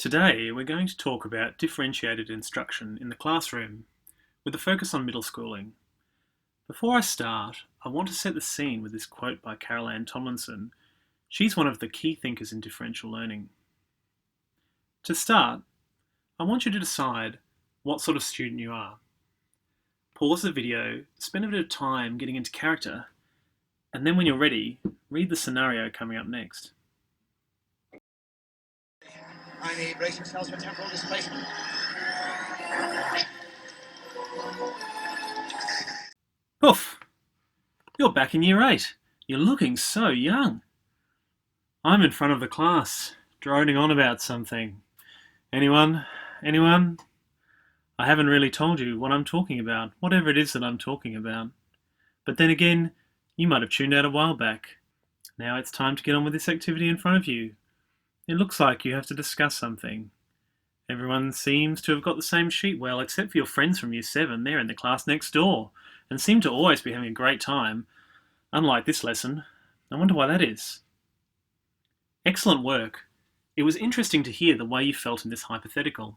Today, we're going to talk about differentiated instruction in the classroom, with a focus on middle schooling. Before I start, I want to set the scene with this quote by Carol Ann Tomlinson. She's one of the key thinkers in differential learning. To start, I want you to decide what sort of student you are. Pause the video, spend a bit of time getting into character, and then when you're ready, read the scenario coming up next. I need brace yourselves for temporal displacement. Poof! You're back in year 8. You're looking so young. I'm in front of the class, droning on about something. Anyone? Anyone? I haven't really told you what I'm talking about, whatever it is that I'm talking about. But then again, you might have tuned out a while back. Now it's time to get on with this activity in front of you. It looks like you have to discuss something. Everyone seems to have got the same sheet, well, except for your friends from year 7. They're in the class next door and seem to always be having a great time. Unlike this lesson. I wonder why that is. Excellent work. It was interesting to hear the way you felt in this hypothetical.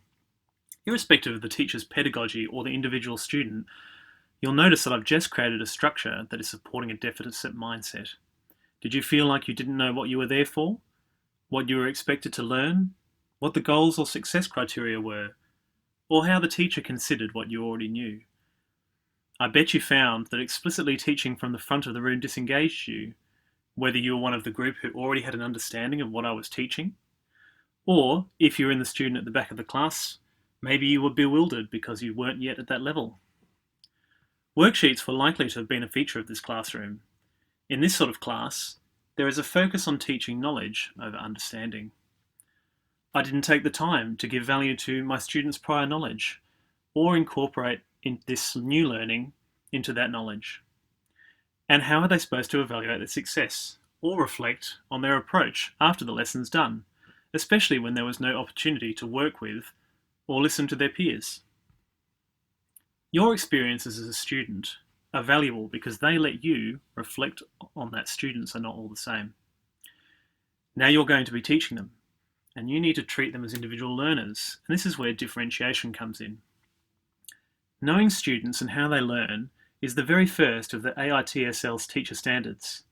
Irrespective of the teacher's pedagogy or the individual student, you'll notice that I've just created a structure that is supporting a deficit mindset. Did you feel like you didn't know what you were there for? What you were expected to learn? What the goals or success criteria were? Or how the teacher considered what you already knew? I bet you found that explicitly teaching from the front of the room disengaged you, whether you were one of the group who already had an understanding of what I was teaching, or if you were in the student at the back of the class, maybe you were bewildered because you weren't yet at that level. Worksheets were likely to have been a feature of this classroom. In this sort of class, there is a focus on teaching knowledge over understanding. I didn't take the time to give value to my students' prior knowledge, or incorporate in this new learning into that knowledge. And how are they supposed to evaluate their success, or reflect on their approach after the lesson's done, especially when there was no opportunity to work with or listen to their peers? Your experiences as a student are valuable because they let you reflect on that students are not all the same. Now you're going to be teaching them, and you need to treat them as individual learners, and this is where differentiation comes in. Knowing students and how they learn is the very first of the AITSL's Teaching Standards.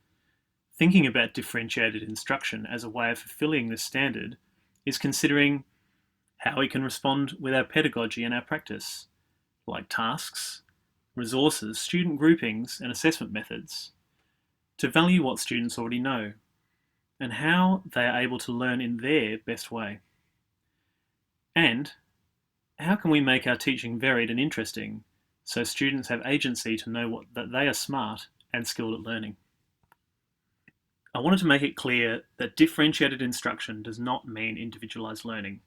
Thinking about differentiated instruction as a way of fulfilling this standard is considering how we can respond with our pedagogy and our practice, like tasks, resources, student groupings, and assessment methods, to value what students already know, and how they are able to learn in their best way. And how can we make our teaching varied and interesting so students have agency to know that they are smart and skilled at learning? I wanted to make it clear that differentiated instruction does not mean individualised learning.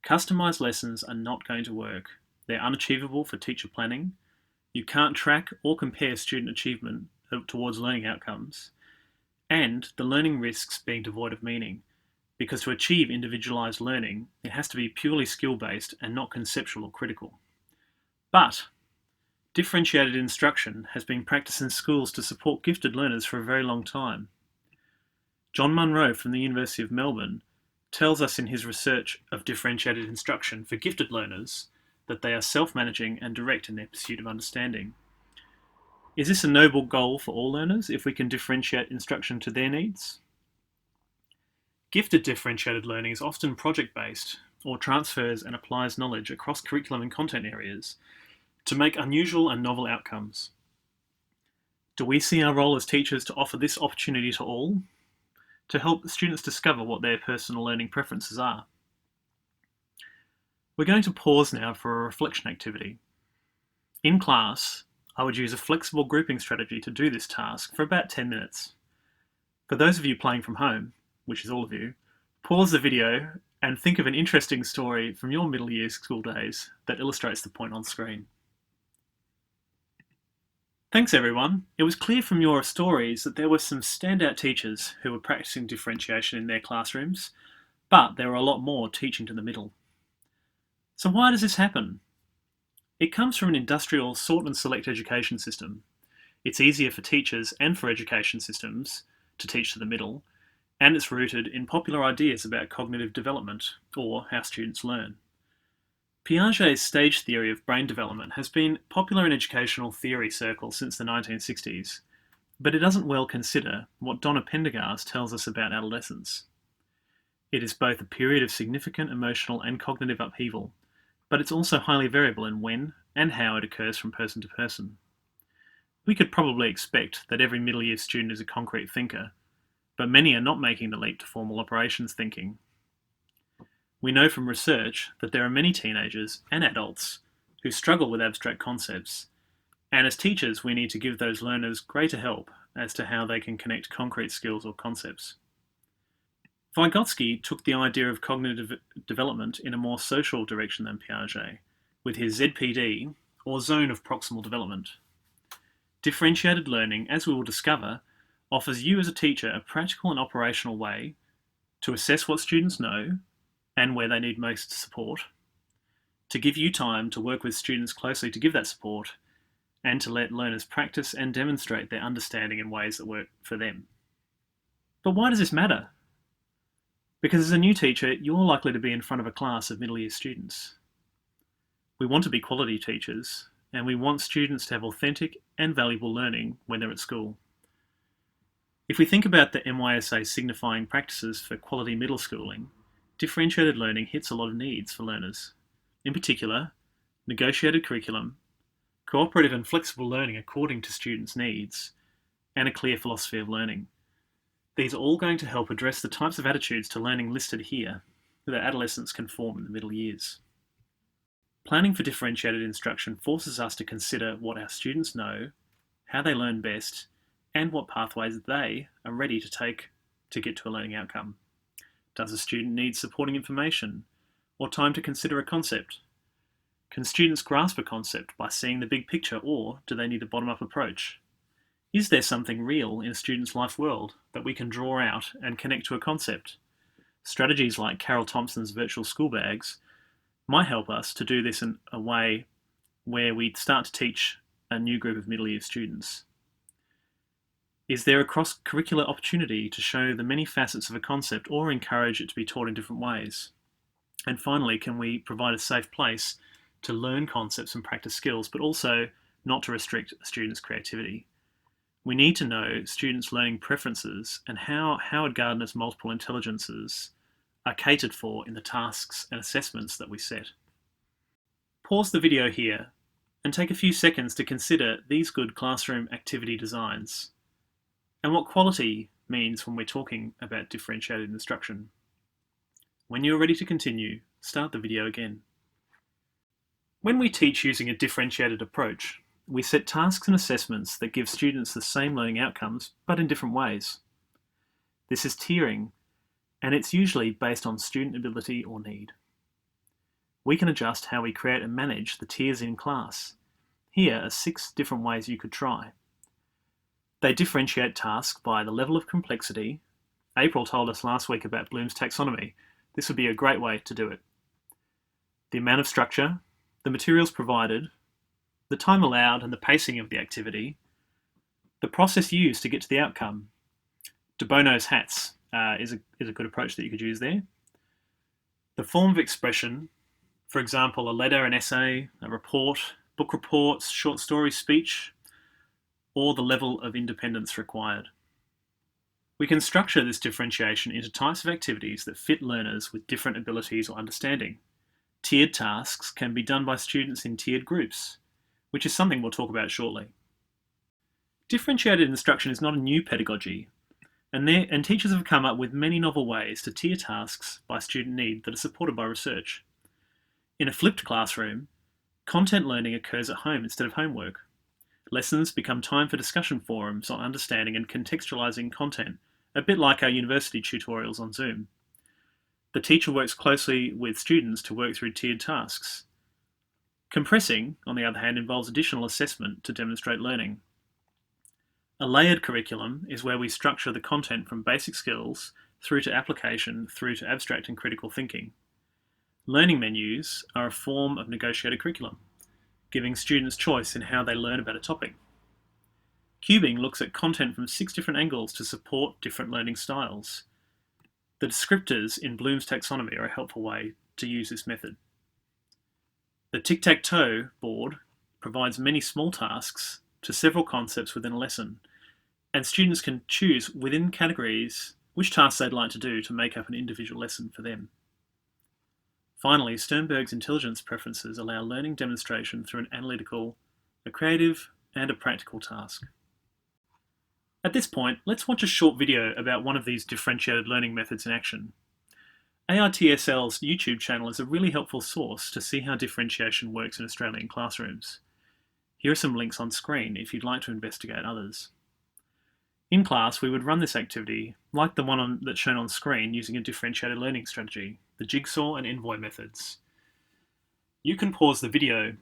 Customised lessons are not going to work. They're unachievable for teacher planning. You can't track or compare student achievement towards learning outcomes. And the learning risks being devoid of meaning, because to achieve individualised learning, it has to be purely skill-based and not conceptual or critical. But differentiated instruction has been practiced in schools to support gifted learners for a very long time. John Munro from the University of Melbourne tells us in his research of differentiated instruction for gifted learners that they are self-managing and direct in their pursuit of understanding. Is this a noble goal for all learners if we can differentiate instruction to their needs? Gifted differentiated learning is often project-based or transfers and applies knowledge across curriculum and content areas to make unusual and novel outcomes. Do we see our role as teachers to offer this opportunity to all, to help students discover what their personal learning preferences are? We're going to pause now for a reflection activity. In class, I would use a flexible grouping strategy to do this task for about 10 minutes. For those of you playing from home, which is all of you, pause the video and think of an interesting story from your middle year school days that illustrates the point on screen. Thanks everyone. It was clear from your stories that there were some standout teachers who were practicing differentiation in their classrooms, but there were a lot more teaching to the middle. So why does this happen? It comes from an industrial sort and select education system. It's easier for teachers and for education systems to teach to the middle, and it's rooted in popular ideas about cognitive development, or how students learn. Piaget's stage theory of brain development has been popular in educational theory circles since the 1960s, but it doesn't well consider what Donna Pendergast tells us about adolescence. It is both a period of significant emotional and cognitive upheaval, but it's also highly variable in when and how it occurs from person to person. We could probably expect that every middle year student is a concrete thinker, but many are not making the leap to formal operations thinking. We know from research that there are many teenagers and adults who struggle with abstract concepts, and as teachers we need to give those learners greater help as to how they can connect concrete skills or concepts. Vygotsky took the idea of cognitive development in a more social direction than Piaget, with his ZPD, or zone of proximal development. Differentiated learning, as we will discover, offers you as a teacher a practical and operational way to assess what students know and where they need most support, to give you time to work with students closely to give that support, and to let learners practice and demonstrate their understanding in ways that work for them. But why does this matter? Because as a new teacher, you're likely to be in front of a class of middle year students. We want to be quality teachers, and we want students to have authentic and valuable learning when they're at school. If we think about the MYSA signifying practices for quality middle schooling, differentiated learning hits a lot of needs for learners. In particular, negotiated curriculum, cooperative and flexible learning according to students' needs, and a clear philosophy of learning. These are all going to help address the types of attitudes to learning listed here that adolescents can form in the middle years. Planning for differentiated instruction forces us to consider what our students know, how they learn best, and what pathways they are ready to take to get to a learning outcome. Does a student need supporting information or time to consider a concept? Can students grasp a concept by seeing the big picture, or do they need a bottom-up approach? Is there something real in a student's life world that we can draw out and connect to a concept? Strategies like Carol Thompson's virtual school bags might help us to do this in a way where we start to teach a new group of middle year students. Is there a cross-curricular opportunity to show the many facets of a concept or encourage it to be taught in different ways? And finally, can we provide a safe place to learn concepts and practice skills, but also not to restrict a student's creativity? We need to know students' learning preferences and how Howard Gardner's multiple intelligences are catered for in the tasks and assessments that we set. Pause the video here and take a few seconds to consider these good classroom activity designs and what quality means when we're talking about differentiated instruction. When you're ready to continue, start the video again. When we teach using a differentiated approach, we set tasks and assessments that give students the same learning outcomes, but in different ways. This is tiering, and it's usually based on student ability or need. We can adjust how we create and manage the tiers in class. Here are 6 different ways you could try. They differentiate tasks by the level of complexity. April told us last week about Bloom's taxonomy. This would be a great way to do it. The amount of structure, the materials provided, the time allowed and the pacing of the activity, the process used to get to the outcome. De Bono's hats is a good approach that you could use there. The form of expression, for example, a letter, an essay, a report, book reports, short story, speech, or the level of independence required. We can structure this differentiation into types of activities that fit learners with different abilities or understanding. Tiered tasks can be done by students in tiered groups, which is something we'll talk about shortly. Differentiated instruction is not a new pedagogy, and teachers have come up with many novel ways to tier tasks by student need that are supported by research. In a flipped classroom, content learning occurs at home instead of homework. Lessons become time for discussion forums on understanding and contextualizing content, a bit like our university tutorials on Zoom. The teacher works closely with students to work through tiered tasks. Compressing, on the other hand, involves additional assessment to demonstrate learning. A layered curriculum is where we structure the content from basic skills through to application, through to abstract and critical thinking. Learning menus are a form of negotiated curriculum, giving students choice in how they learn about a topic. Cubing looks at content from 6 different angles to support different learning styles. The descriptors in Bloom's taxonomy are a helpful way to use this method. The tic-tac-toe board provides many small tasks to several concepts within a lesson, and students can choose within categories which tasks they'd like to do to make up an individual lesson for them. Finally, Sternberg's intelligence preferences allow learning demonstration through an analytical, a creative, and a practical task. At this point, let's watch a short video about one of these differentiated learning methods in action. AITSL's YouTube channel is a really helpful source to see how differentiation works in Australian classrooms. Here are some links on screen if you'd like to investigate others. In class, we would run this activity, like the one that's shown on screen, using a differentiated learning strategy, the jigsaw and envoy methods. You can pause the video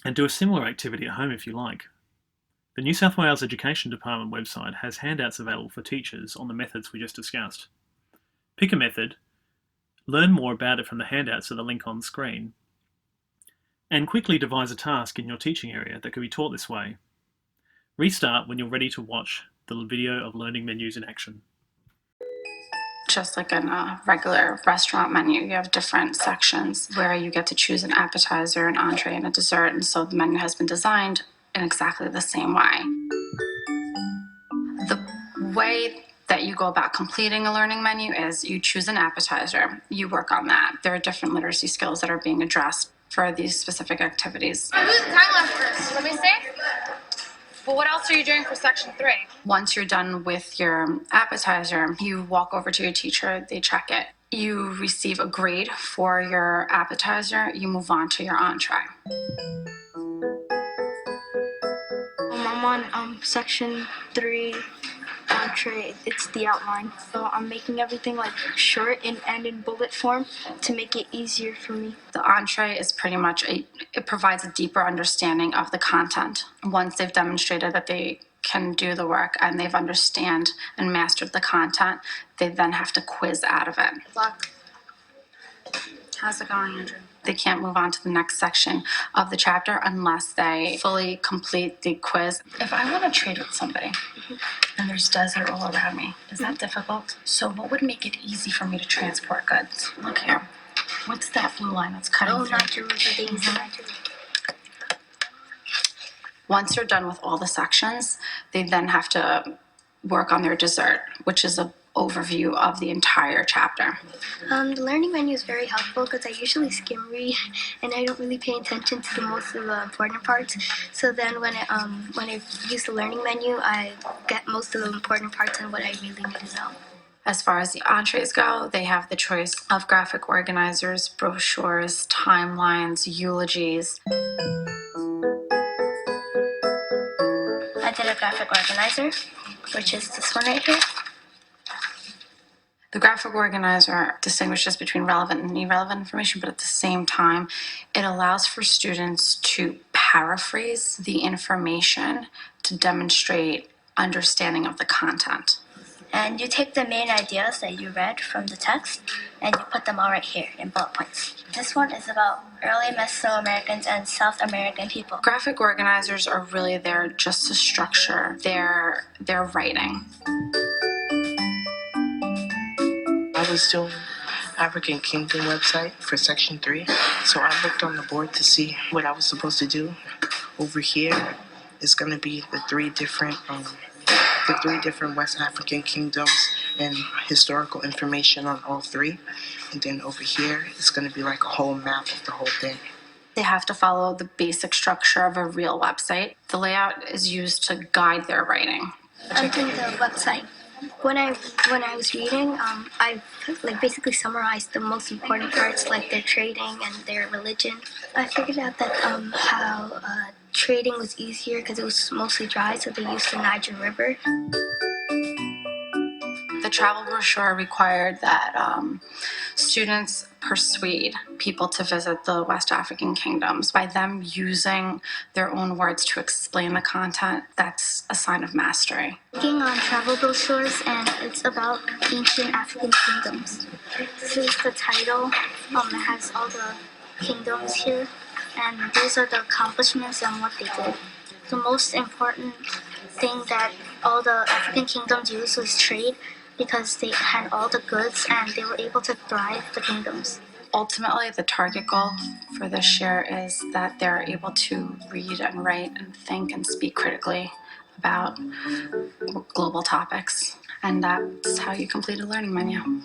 and do a similar activity at home if you like. The New South Wales Education Department website has handouts available for teachers on the methods we just discussed. Pick a method, learn more about it from the handouts at the link on screen, and quickly devise a task in your teaching area that could be taught this way. Restart when you're ready to watch the video of learning menus in action. Just like in a regular restaurant menu, you have different sections where you get to choose an appetizer, an entree, and a dessert, and so the menu has been designed in exactly the same way. The way that you go about completing a learning menu is you choose an appetizer, you work on that. There are different literacy skills that are being addressed for these specific activities. Who's the time left first? Let me see. Well, what else are you doing for section 3? Once you're done with your appetizer, you walk over to your teacher, they check it. You receive a grade for your appetizer, you move on to your entree. I'm on section 3 entree. It's the outline. So I'm making everything like short and in bullet form to make it easier for me. The entree is pretty much it provides a deeper understanding of the content. Once they've demonstrated that they can do the work and they've understand and mastered the content, they then have to quiz out of it. Good luck. How's it going, Andrew? They can't move on to the next section of the chapter unless they fully complete the quiz. If I want to trade with somebody and there's desert all around me, is that difficult? So what would make it easy for me to transport goods? Look here. What's that blue line that's cutting through? Not your things. Once you're done with all the sections, they then have to work on their dessert, which is an overview of the entire chapter. The learning menu is very helpful because I usually skim read and I don't really pay attention to the most of the important parts. So then when I use the learning menu, I get most of the important parts and what I really need to know. As far as the entrees go, they have the choice of graphic organizers, brochures, timelines, eulogies. I did a graphic organizer, which is this one right here. The graphic organizer distinguishes between relevant and irrelevant information, but at the same time, it allows for students to paraphrase the information to demonstrate understanding of the content. And you take the main ideas that you read from the text and you put them all right here in bullet points. This one is about early Mesoamericans and South American people. Graphic organizers are really there just to structure their writing. I was doing African Kingdom website for section 3, so I looked on the board to see what I was supposed to do. Over here is going to be the three different West African kingdoms and historical information on all three. And then over here is going to be like a whole map of the whole thing. They have to follow the basic structure of a real website. The layout is used to guide their writing. I'm doing the website. When I was reading, I basically summarized the most important parts, like their trading and their religion. I figured out that how trading was easier because it was mostly dry, so they used the Niger River. The travel brochure required that students persuade people to visit the West African kingdoms by them using their own words to explain the content. That's a sign of mastery. Working on travel brochures, and it's about ancient African kingdoms. This is the title. It has all the kingdoms here, and these are the accomplishments and what they did. The most important thing that all the African kingdoms use was trade. because they had all the goods and they were able to thrive the kingdoms. Ultimately, the target goal for this year is that they're able to read and write and think and speak critically about global topics. And that's how you complete a learning menu.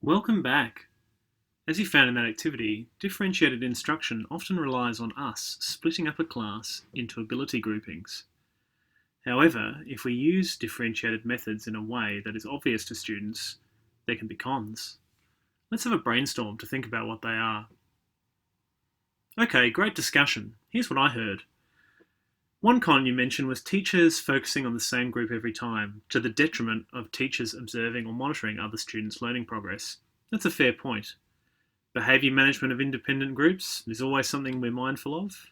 Welcome back. As you found in that activity, differentiated instruction often relies on us splitting up a class into ability groupings. However, if we use differentiated methods in a way that is obvious to students, there can be cons. Let's have a brainstorm to think about what they are. Okay, great discussion. Here's what I heard. One con you mentioned was teachers focusing on the same group every time, to the detriment of teachers observing or monitoring other students' learning progress. That's a fair point. Behaviour management of independent groups is always something we're mindful of.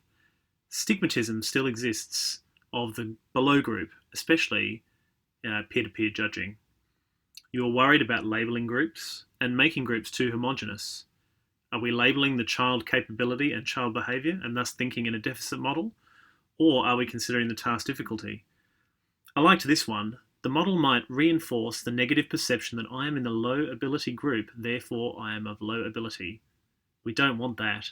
Stigmatism still exists of the below group, especially peer-to-peer judging. You are worried about labelling groups and making groups too homogenous. Are we labelling the child capability and child behaviour and thus thinking in a deficit model? Or are we considering the task difficulty? I liked this one. The model might reinforce the negative perception that I am in the low ability group, therefore I am of low ability. We don't want that.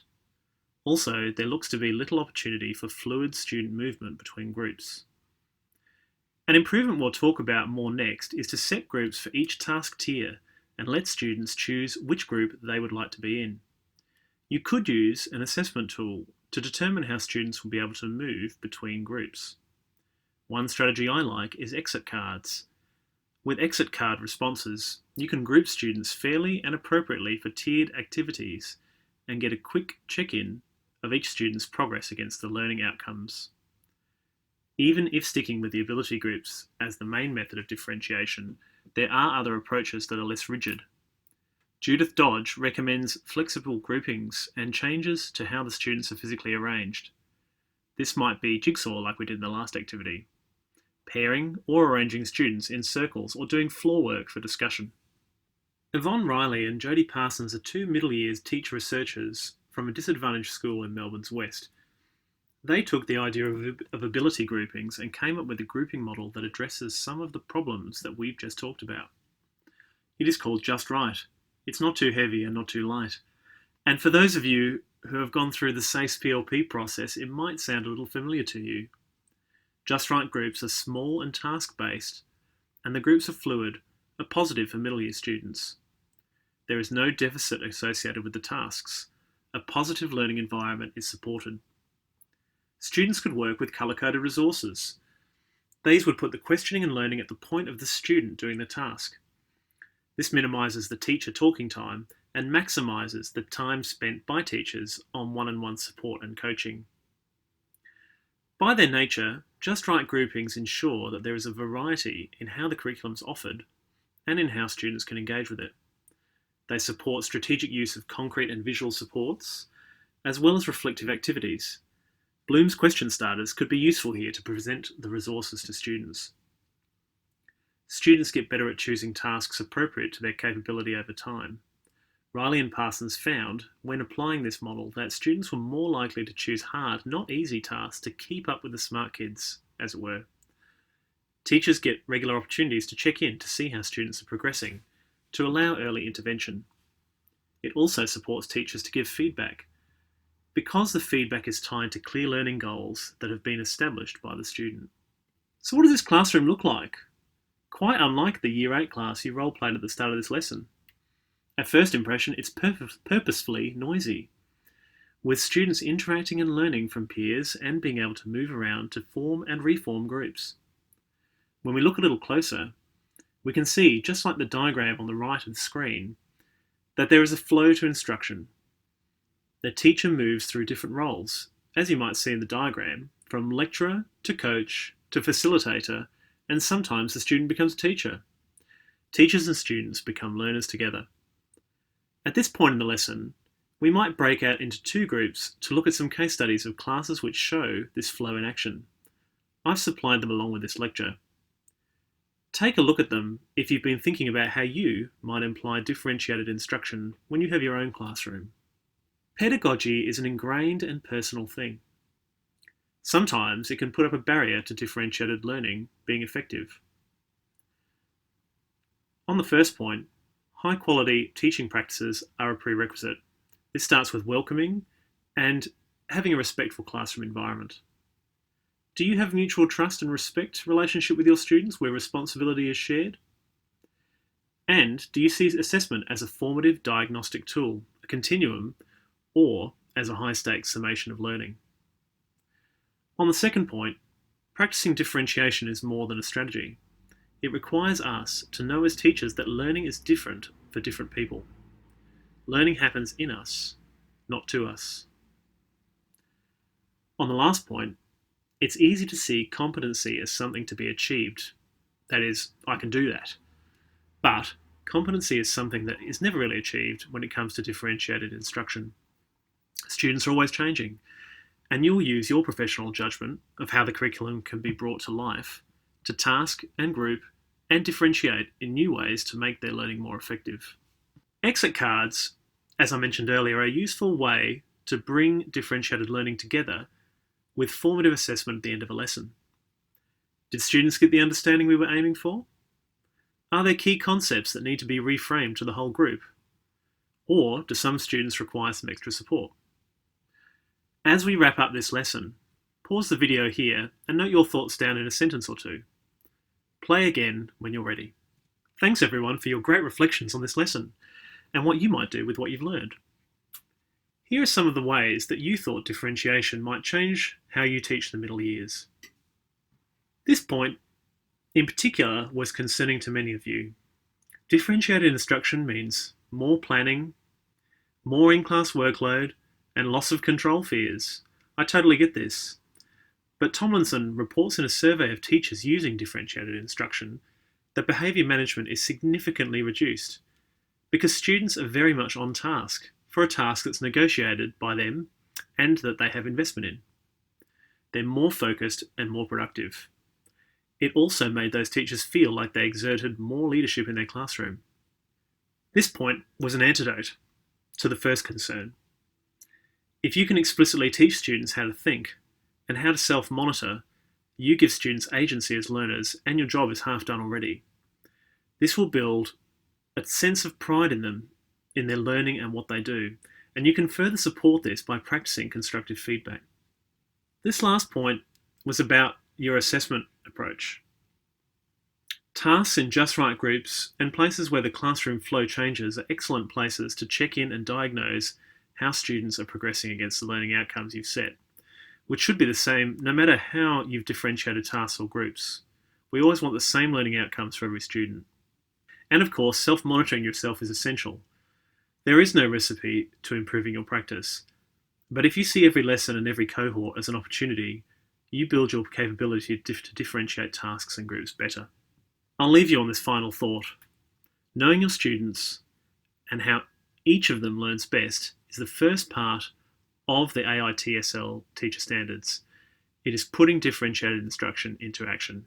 Also, there looks to be little opportunity for fluid student movement between groups. An improvement we'll talk about more next is to set groups for each task tier and let students choose which group they would like to be in. You could use an assessment tool to determine how students will be able to move between groups. One strategy I like is exit cards. With exit card responses, you can group students fairly and appropriately for tiered activities and get a quick check-in of each student's progress against the learning outcomes. Even if sticking with the ability groups as the main method of differentiation, there are other approaches that are less rigid. Judith Dodge recommends flexible groupings and changes to how the students are physically arranged. This might be jigsaw like we did in the last activity, pairing or arranging students in circles or doing floor work for discussion. Yvonne Riley and Jodie Parsons are two middle years teacher researchers from a disadvantaged school in Melbourne's west. They took the idea of ability groupings and came up with a grouping model that addresses some of the problems that we've just talked about. It is called Just Right. It's not too heavy and not too light. And for those of you who have gone through the SACE PLP process, it might sound a little familiar to you. Just Right groups are small and task-based, and the groups are fluid, are positive for middle year students. There is no deficit associated with the tasks. A positive learning environment is supported. Students could work with colour-coded resources. These would put the questioning and learning at the point of the student doing the task. This minimises the teacher talking time and maximises the time spent by teachers on one-on-one support and coaching. By their nature, Just Right groupings ensure that there is a variety in how the curriculum is offered and in how students can engage with it. They support strategic use of concrete and visual supports, as well as reflective activities. Bloom's question starters could be useful here to present the resources to students. Students get better at choosing tasks appropriate to their capability over time. Riley and Parsons found, when applying this model, that students were more likely to choose hard, not easy tasks to keep up with the smart kids, as it were. Teachers get regular opportunities to check in to see how students are progressing, to allow early intervention. It also supports teachers to give feedback, because the feedback is tied to clear learning goals that have been established by the student. So what does this classroom look like? Quite unlike the Year 8 class you role-played at the start of this lesson. At first impression, it's purposefully noisy, with students interacting and learning from peers and being able to move around to form and reform groups. When we look a little closer, we can see, just like the diagram on the right of the screen, that there is a flow to instruction. The teacher moves through different roles, as you might see in the diagram, from lecturer to coach to facilitator, and sometimes the student becomes a teacher. Teachers and students become learners together. At this point in the lesson, we might break out into two groups to look at some case studies of classes which show this flow in action. I've supplied them along with this lecture. Take a look at them if you've been thinking about how you might imply differentiated instruction when you have your own classroom. Pedagogy is an ingrained and personal thing. Sometimes it can put up a barrier to differentiated learning being effective. On the first point, high quality teaching practices are a prerequisite. This starts with welcoming and having a respectful classroom environment. Do you have mutual trust and respect relationship with your students where responsibility is shared? And do you see assessment as a formative diagnostic tool, a continuum, or as a high-stakes summation of learning? On the second point, practicing differentiation is more than a strategy. It requires us to know as teachers that learning is different for different people. Learning happens in us, not to us. On the last point, it's easy to see competency as something to be achieved. That is, I can do that. But competency is something that is never really achieved when it comes to differentiated instruction. Students are always changing, and you'll use your professional judgment of how the curriculum can be brought to life to task and group and differentiate in new ways to make their learning more effective. Exit cards, as I mentioned earlier, are a useful way to bring differentiated learning together with formative assessment at the end of a lesson. Did students get the understanding we were aiming for? Are there key concepts that need to be reframed to the whole group? Or do some students require some extra support? As we wrap up this lesson, pause the video here and note your thoughts down in a sentence or two. Play again when you're ready. Thanks everyone for your great reflections on this lesson and what you might do with what you've learned. Here are some of the ways that you thought differentiation might change how you teach the middle years. This point, in particular, was concerning to many of you. Differentiated instruction means more planning, more in-class workload, and loss of control fears. I totally get this. But Tomlinson reports in a survey of teachers using differentiated instruction that behaviour management is significantly reduced because students are very much on task for a task that's negotiated by them and that they have investment in. They're more focused and more productive. It also made those teachers feel like they exerted more leadership in their classroom. This point was an antidote to the first concern. If you can explicitly teach students how to think and how to self-monitor, you give students agency as learners and your job is half done already. This will build a sense of pride in them, in their learning and what they do, and you can further support this by practicing constructive feedback. This last point was about your assessment approach. Tasks in just right groups and places where the classroom flow changes are excellent places to check in and diagnose how students are progressing against the learning outcomes you've set, which should be the same no matter how you've differentiated tasks or groups. We always want the same learning outcomes for every student. And of course, self-monitoring yourself is essential. There is no recipe to improving your practice, but if you see every lesson and every cohort as an opportunity, you build your capability to differentiate tasks and groups better. I'll leave you on this final thought. Knowing your students and how each of them learns best is the first part of the AITSL Teacher Standards. It is putting differentiated instruction into action.